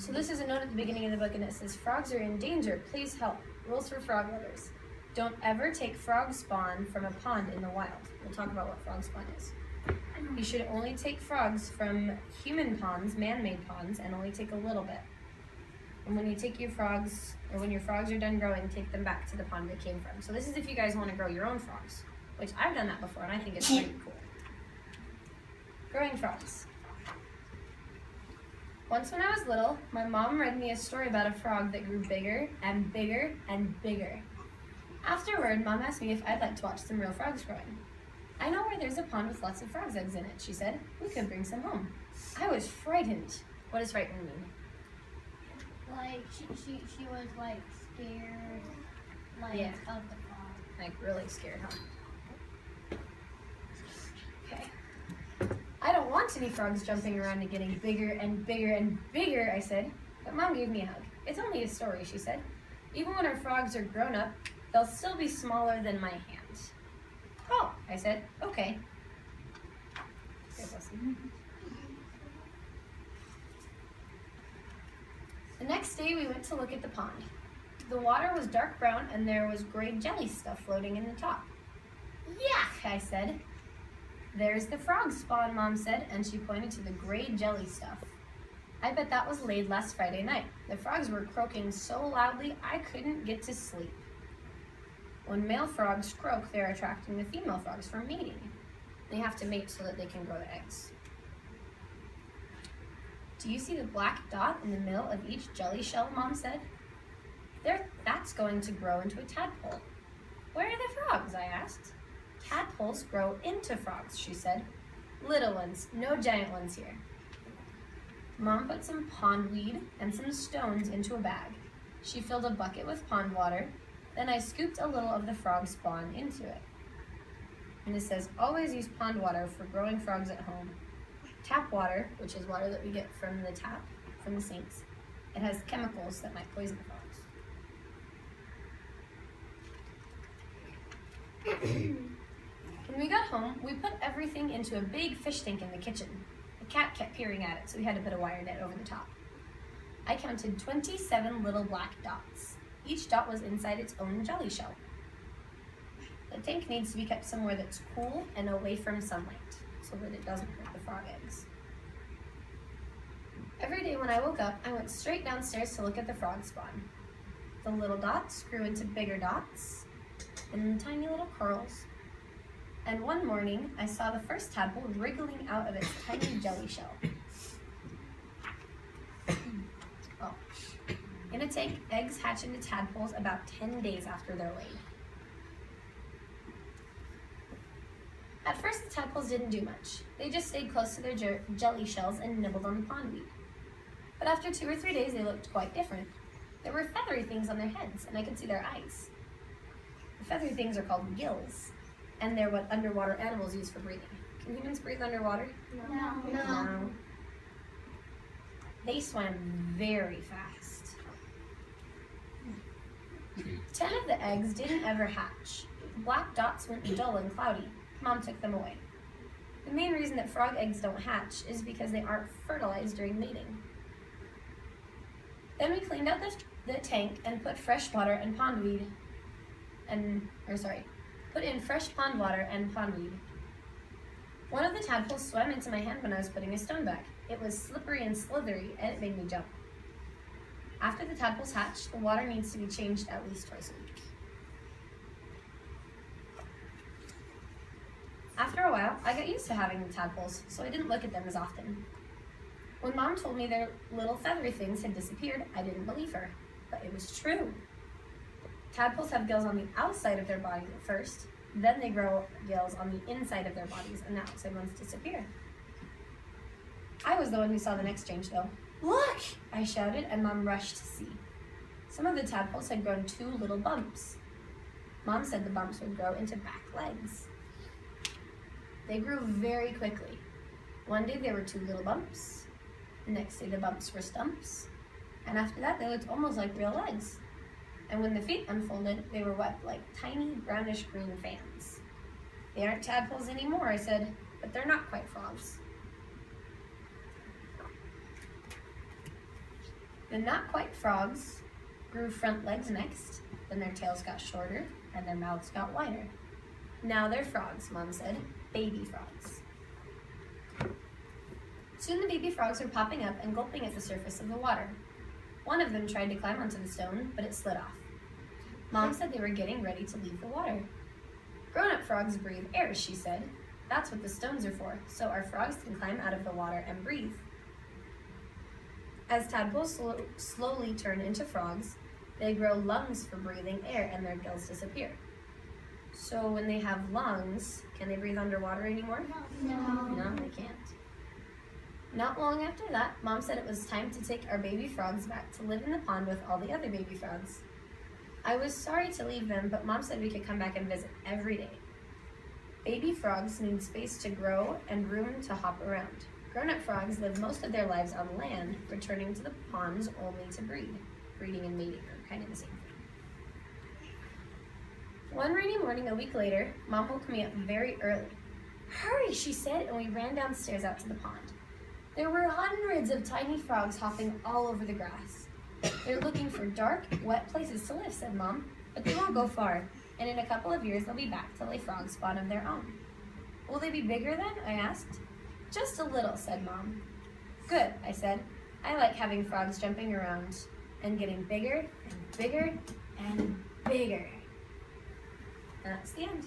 So this is a note at the beginning of the book, and it says, frogs are in danger. Please help. Rules for frog lovers. Don't ever take frog spawn from a pond in the wild. We'll talk about what frog spawn is. You should only take frogs from human ponds, man-made ponds, and only take a little bit. And when you take your frogs, or when your frogs are done growing, take them back to the pond they came from. So this is if you guys want to grow your own frogs, which I've done that before, and I think it's pretty cool. Growing frogs. Once when I was little, my mom read me a story about a frog that grew bigger and bigger and bigger. Afterward, Mom asked me if I'd like to watch some real frogs growing. I know where there's a pond with lots of frogs' eggs in it, she said. We could bring some home. I was frightened. What does frightened mean? Like, she was, like, scared, like, of the frog. Like, really scared, huh? Okay. I don't want any frogs jumping around and getting bigger and bigger and bigger, I said. But Mom gave me a hug. It's only a story, she said. Even when our frogs are grown up, they'll still be smaller than my hand. Oh, I said, okay. The next day we went to look at the pond. The water was dark brown and there was gray jelly stuff floating in the top. Yuck, I said. There's the frog spawn, Mom said, and she pointed to the gray jelly stuff. I bet that was laid last Friday night. The frogs were croaking so loudly I couldn't get to sleep. When male frogs croak, they're attracting the female frogs for mating. They have to mate so that they can grow the eggs. Do you see the black dot in the middle of each jelly shell, Mom said? That's going to grow into a tadpole. Where are the frogs? I asked. Tadpoles grow into frogs, she said. Little ones, no giant ones here. Mom put some pondweed and some stones into a bag. She filled a bucket with pond water. Then I scooped a little of the frog spawn into it. And it says, always use pond water for growing frogs at home. Tap water, which is water that we get from the tap, from the sinks, it has chemicals that might poison frogs. When we got home, we put everything into a big fish tank in the kitchen. The cat kept peering at it, so we had to put a wire net over the top. I counted 27 little black dots. Each dot was inside its own jelly shell. The tank needs to be kept somewhere that's cool and away from sunlight, so that it doesn't hurt the frog eggs. Every day when I woke up, I went straight downstairs to look at the frog spawn. The little dots grew into bigger dots, and tiny little curls. And one morning, I saw the first tadpole wriggling out of its tiny jelly shell. Oh. In a tank, eggs hatch into tadpoles about 10 days after they're laid. At first, the tadpoles didn't do much. They just stayed close to their jelly shells and nibbled on the pondweed. But after 2 or 3 days, they looked quite different. There were feathery things on their heads, and I could see their eyes. The feathery things are called gills, and they're what underwater animals use for breathing. Can humans breathe underwater? No. They swam very fast. 10 of the eggs didn't ever hatch. The black dots went dull and cloudy. Mom took them away. The main reason that frog eggs don't hatch is because they aren't fertilized during mating. Then we cleaned out the tank and put fresh water and pondweed put in fresh pond water and pondweed. One of the tadpoles swam into my hand when I was putting a stone back. It was slippery and slithery, and it made me jump. After the tadpoles hatch, the water needs to be changed at least twice a week. After a while, I got used to having the tadpoles, so I didn't look at them as often. When Mom told me their little feathery things had disappeared, I didn't believe her, but it was true. Tadpoles have gills on the outside of their bodies at first, then they grow gills on the inside of their bodies, and the outside ones disappear. I was the one who saw the next change, though. Look! I shouted, and Mom rushed to see. Some of the tadpoles had grown 2 little bumps. Mom said the bumps would grow into back legs. They grew very quickly. One day there were 2 little bumps. The next day the bumps were stumps. And after that they looked almost like real legs. And when the feet unfolded, they were what, like tiny brownish-green fans. They aren't tadpoles anymore, I said, but they're not quite frogs. The not quite frogs grew front legs next, then their tails got shorter, and their mouths got wider. Now they're frogs, Mom said. Baby frogs. Soon the baby frogs were popping up and gulping at the surface of the water. One of them tried to climb onto the stone, but it slid off. Mom said they were getting ready to leave the water. Grown-up frogs breathe air, she said. That's what the stones are for, so our frogs can climb out of the water and breathe. As tadpoles slowly turn into frogs, they grow lungs for breathing air and their gills disappear. So when they have lungs, can they breathe underwater anymore? No, they can't. Not long after that, Mom said it was time to take our baby frogs back to live in the pond with all the other baby frogs. I was sorry to leave them, but Mom said we could come back and visit every day. Baby frogs need space to grow and room to hop around. Grown-up frogs live most of their lives on land, returning to the ponds only to breed. Breeding and mating are kind of the same thing. One rainy morning a week later, Mom woke me up very early. Hurry, she said, and we ran downstairs out to the pond. There were hundreds of tiny frogs hopping all over the grass. They're looking for dark, wet places to live, said Mom, but they won't go far, and in a couple of years they'll be back to lay frog spawn of their own. Will they be bigger then? I asked. Just a little, said Mom. Good, I said. I like having frogs jumping around and getting bigger and bigger and bigger. And that's the end.